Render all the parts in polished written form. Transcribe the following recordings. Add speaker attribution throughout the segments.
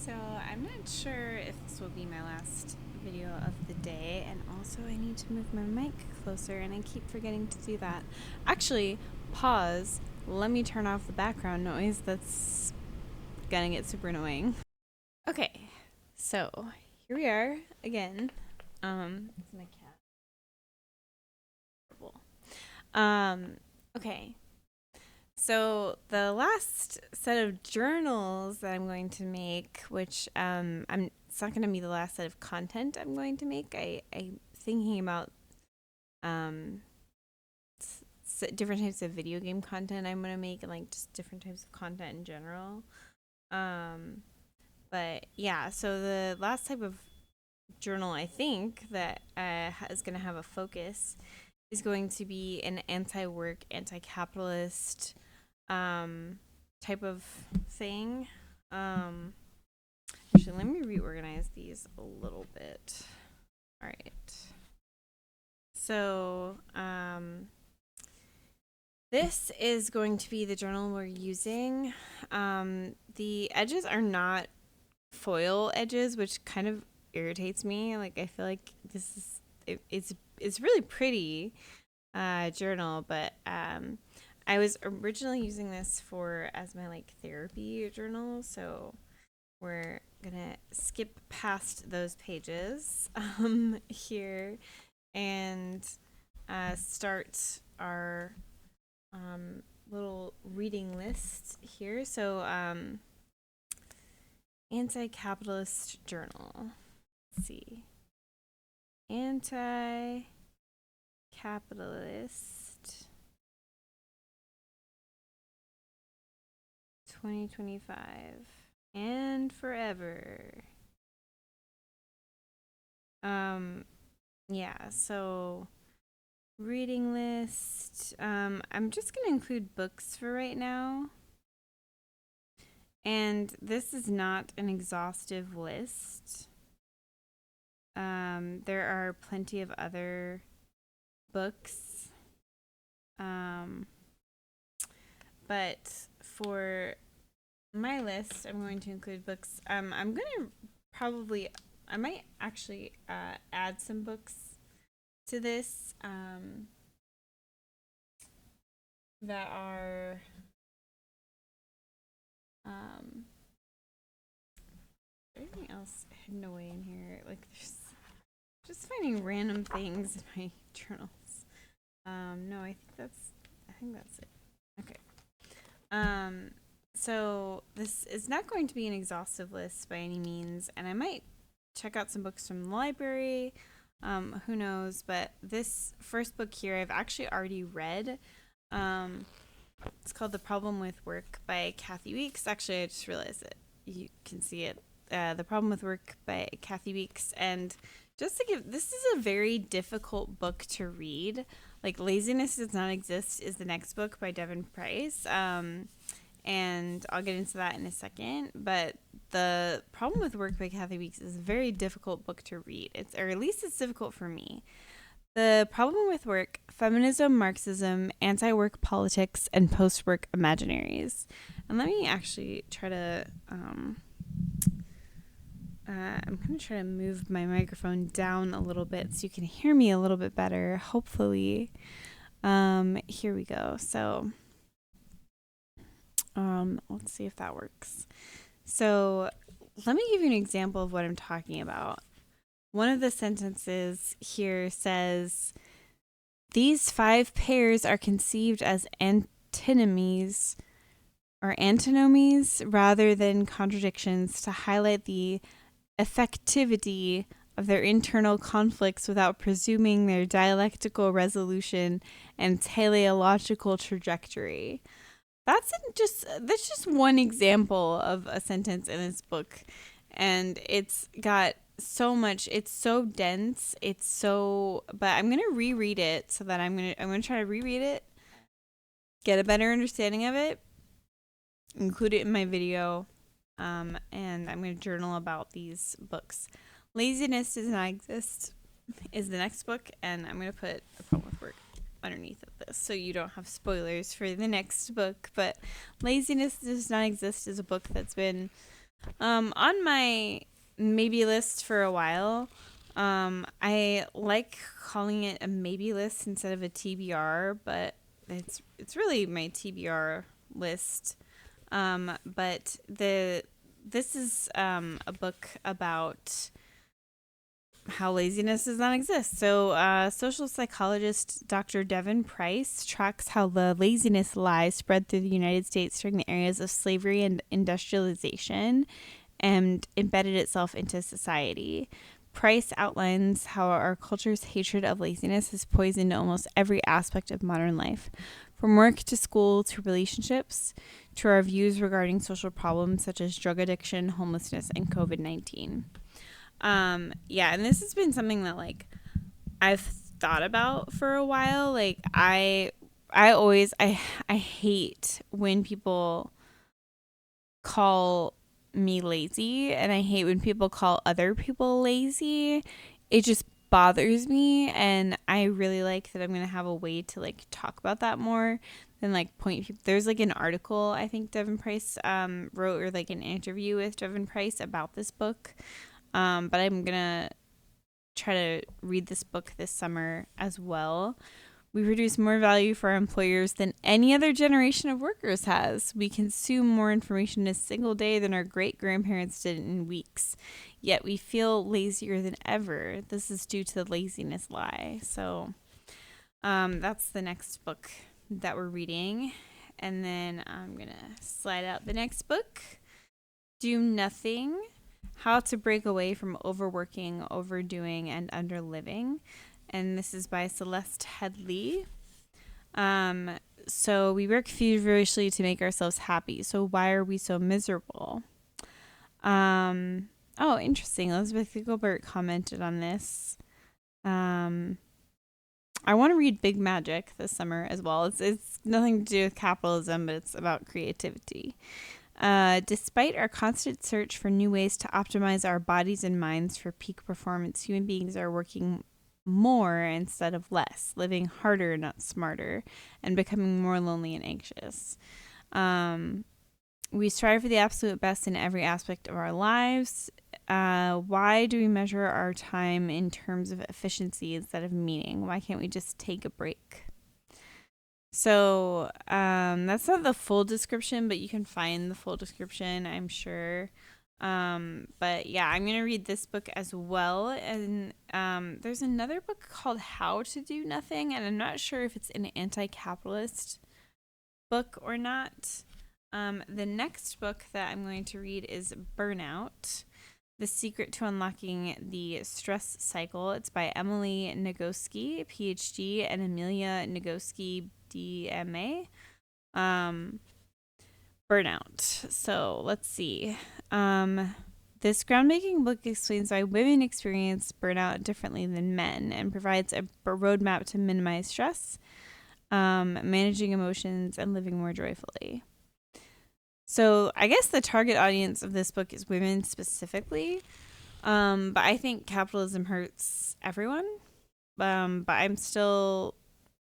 Speaker 1: So I'm not sure if this will be my last video of the day, and also I need to move my mic closer, and I keep forgetting to do that. Actually, pause. Let me turn off the background noise. That's gonna get super annoying. Okay, so here we are again. It's my cat. Okay. So the last set of journals that I'm going to make, which it's not going to be the last set of content I'm going to make. I'm thinking about um, different types of video game content I'm going to make, and like just different types of content in general. But yeah, so the last type of journal I think that is going to have a focus is going to be an anti-work, anti-capitalist type of thing. Actually, let me reorganize these a little bit. All right. So, this is going to be the journal we're using. The edges are not foil edges, which kind of irritates me. Like, I feel like this is it's really pretty journal, but I was originally using this as my like therapy journal, so we're gonna skip past those pages here and start our little reading list here. So Anticapitalist journal. Let's see. Anticapitalist 2025 and forever. Yeah, so reading list. I'm just going to include books for right now. And this is not an exhaustive list. There are plenty of other books. But for my list, I'm going to include books. I'm going to I might actually add some books to this that are anything else hidden away in here. Like, there's just finding random things in my journals. No, I think that's it. Okay. So this is not going to be an exhaustive list by any means, and I might check out some books from the library. Who knows? But this first book here, I've actually already read. It's called The Problem with Work by Kathy Weeks. Actually, I just realized it. You can see it. The Problem with Work by Kathy Weeks. And just to this is a very difficult book to read. Like, Laziness Does Not Exist is the next book by Devin Price. And I'll get into that in a second. But The Problem with Work by Kathy Weeks is a very difficult book to read. Or at least it's difficult for me. The Problem with Work, Feminism, Marxism, Anti-Work Politics, and Post-Work Imaginaries. And let me actually try to... I'm going to try to move my microphone down a little bit so you can hear me a little bit better, hopefully. Here we go. So, let's see if that works. So, let me give you an example of what I'm talking about. One of the sentences here says, these 5 pairs are conceived as antinomies rather than contradictions to highlight the effectivity of their internal conflicts without presuming their dialectical resolution and teleological trajectory. That's just one example of a sentence in this book, and it's got so much. It's so dense. But I'm gonna reread it so that I'm gonna try to reread it, get a better understanding of it, include it in my video, and I'm gonna journal about these books. Laziness Does Not Exist is the next book, and I'm gonna put The Problem with Work underneath of this so you don't have spoilers for the next book. But Laziness Does Not Exist is a book that's been On my maybe list for a while, I like calling it a maybe list instead of a TBR, but it's really my TBR list. But this is a book about how laziness does not exist. So, social psychologist Dr. Devin Price tracks how the laziness lie spread through the United States during the eras of slavery and industrialization and embedded itself into society. Price outlines how our culture's hatred of laziness has poisoned almost every aspect of modern life, from work to school to relationships to our views regarding social problems such as drug addiction, homelessness, and COVID 19. Yeah, and this has been something that like I've thought about for a while. Like I hate when people call me lazy, and I hate when people call other people lazy. It just bothers me, and I really like that I'm going to have a way to like talk about that more than like point people. There's like an article I think Devin Price wrote, or like an interview with Devin Price about this book. But I'm going to try to read this book this summer as well. We produce more value for our employers than any other generation of workers has. We consume more information in a single day than our great grandparents did in weeks. Yet we feel lazier than ever. This is due to the laziness lie. So that's the next book that we're reading. And then I'm going to slide out the next book, Do Nothing: How to Break Away from Overworking, Overdoing, and Underliving. And this is by Celeste Headley. So we work feverishly to make ourselves happy. So why are we so miserable? Oh, interesting. Elizabeth Gilbert commented on this. I want to read Big Magic this summer as well. It's nothing to do with capitalism, but it's about creativity. Despite our constant search for new ways to optimize our bodies and minds for peak performance, human beings are working more instead of less, living harder, not smarter, and becoming more lonely and anxious. We strive for the absolute best in every aspect of our lives. Why do we measure our time in terms of efficiency instead of meaning? Why can't we just take a break? So that's not the full description, but you can find the full description, I'm sure. But yeah, I'm going to read this book as well. And there's another book called How to Do Nothing, and I'm not sure if it's an anti-capitalist book or not. The next book that I'm going to read is Burnout: The Secret to Unlocking the Stress Cycle. It's by Emily Nagoski, PhD, and Amelia Nagoski, DMA. Burnout. So let's see. This groundbreaking book explains why women experience burnout differently than men and provides a roadmap to minimize stress, managing emotions, and living more joyfully. So I guess the target audience of this book is women specifically, but I think capitalism hurts everyone. But I'm still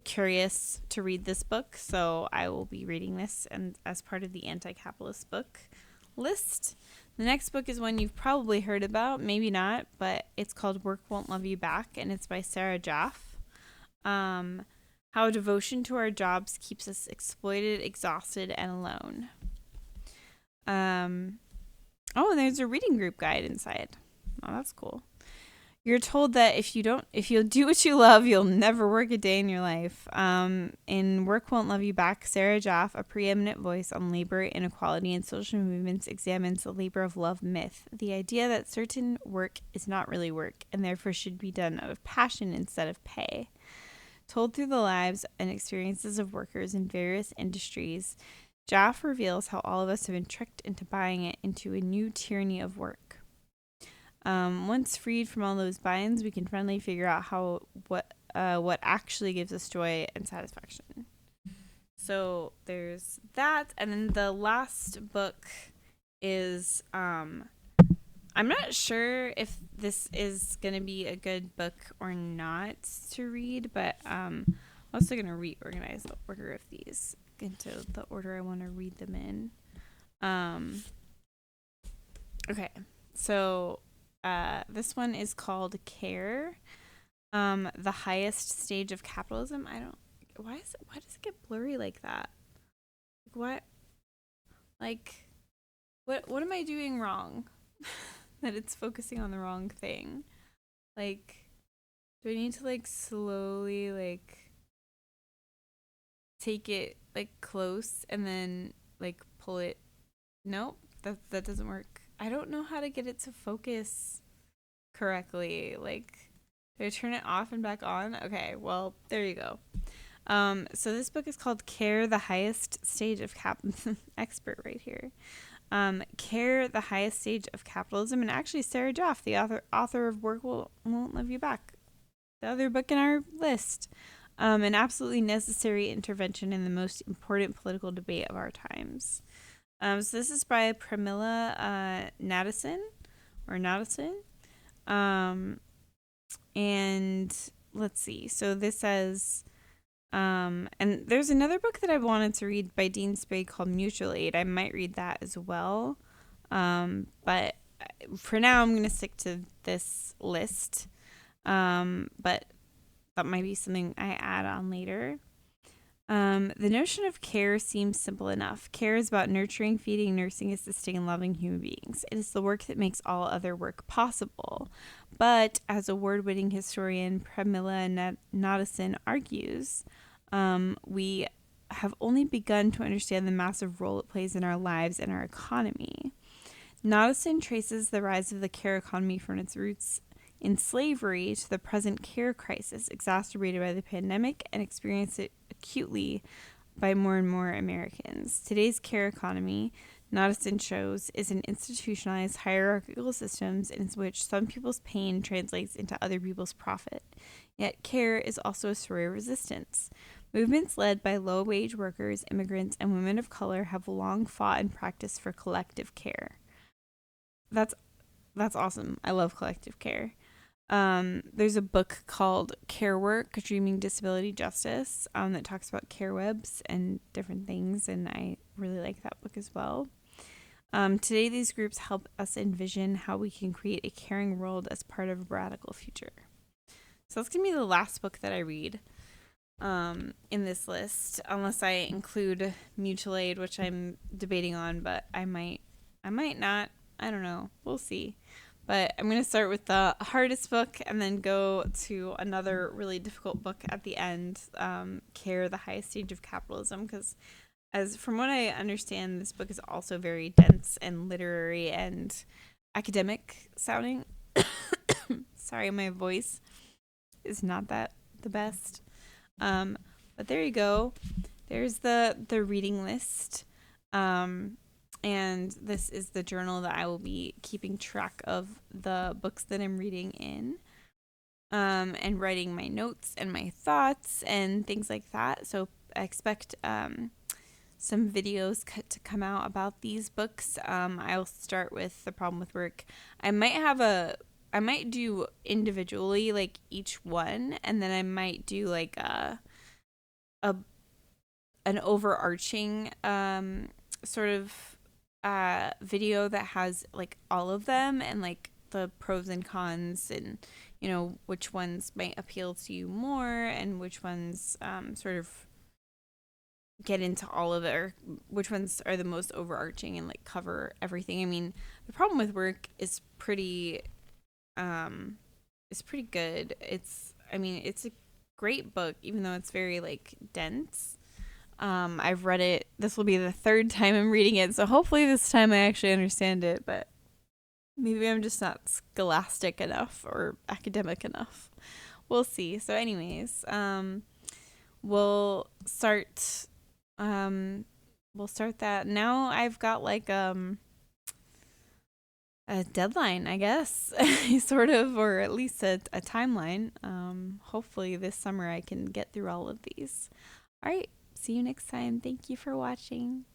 Speaker 1: curious to read this book, so I will be reading this and as part of the Anticapitalist book list. The next book is one you've probably heard about, maybe not, but it's called Work Won't Love You Back, and it's by Sarah Jaffe. How devotion to our jobs keeps us exploited, exhausted, and alone. Oh, and there's a reading group guide inside. Oh, that's cool. You're told that if you'll do what you love, you'll never work a day in your life. In Work Won't Love You Back, Sarah Jaffe, a preeminent voice on labor, inequality, and social movements, examines the labor of love myth, the idea that certain work is not really work and therefore should be done out of passion instead of pay. Told through the lives and experiences of workers in various industries, Jaffe reveals how all of us have been tricked into buying it into a new tyranny of work. Once freed from all those binds, we can finally figure out what actually gives us joy and satisfaction. So there's that, and then the last book is I'm not sure if this is gonna be a good book or not to read, but I'm also gonna reorganize the order of these into the order I want to read them in. Okay. So this one is called Care, the highest stage of capitalism. I don't. Why does it get blurry like that? Like, what? Like, what am I doing wrong? That it's focusing on the wrong thing. Like, do I need to like slowly like take it like close and then like pull it? Nope, that doesn't work. I don't know how to get it to focus correctly. Like, do I turn it off and back on? Okay, well, there you go. So this book is called Care, the Highest Stage of Expert right here. Care, the Highest Stage of Capitalism, and actually Sarah Jaffe, the author of Work Won't Love You Back, the other book in our list. An absolutely necessary intervention in the most important political debate of our times. So this is by Pramila Nadison. And let's see. So this says, and there's another book that I wanted to read by Dean Spade called Mutual Aid. I might read that as well. But for now, I'm going to stick to this list. But that might be something I add on later. The notion of care seems simple enough. Care is about nurturing, feeding, nursing, assisting, and loving human beings. It is the work that makes all other work possible. But, as award-winning historian Pramila Nadison argues, we have only begun to understand the massive role it plays in our lives and our economy. Nadison traces the rise of the care economy from its roots in slavery to the present care crisis exacerbated by the pandemic and experienced it acutely by more and more Americans. Today's care economy, Nadison shows, is an institutionalized hierarchical system in which some people's pain translates into other people's profit. Yet care is also a story of resistance. Movements led by low-wage workers, immigrants, and women of color have long fought and practiced for collective care. That's awesome. I love collective care. There's a book called Care Work, Dreaming Disability Justice, that talks about care webs and different things, and I really like that book as well. Today, these groups help us envision how we can create a caring world as part of a radical future. So that's going to be the last book that I read in this list, unless I include Mutual Aid, which I'm debating on, but I might not. I don't know. We'll see. But I'm going to start with the hardest book and then go to another really difficult book at the end, Care, the Highest Stage of Capitalism, because from what I understand, this book is also very dense and literary and academic sounding. Sorry, my voice is not the best. But there you go. There's the reading list. And this is the journal that I will be keeping track of the books that I'm reading in, and writing my notes and my thoughts and things like that. So I expect some videos to come out about these books. I'll start with The Problem with Work. I might do individually like each one, and then I might do like an overarching sort of video that has like all of them and like the pros and cons and which ones might appeal to you more and which ones sort of get into all of it, or which ones are the most overarching and like cover everything. I mean, The Problem with Work is pretty good. It's a great book, even though it's very like dense. I've read it. This will be the third time I'm reading it, so hopefully this time I actually understand it, but maybe I'm just not scholastic enough or academic enough. We'll see. So anyways, we'll start that. Now I've got like a deadline, I guess, sort of, or at least a timeline. Hopefully this summer I can get through all of these. All right. See you next time. Thank you for watching.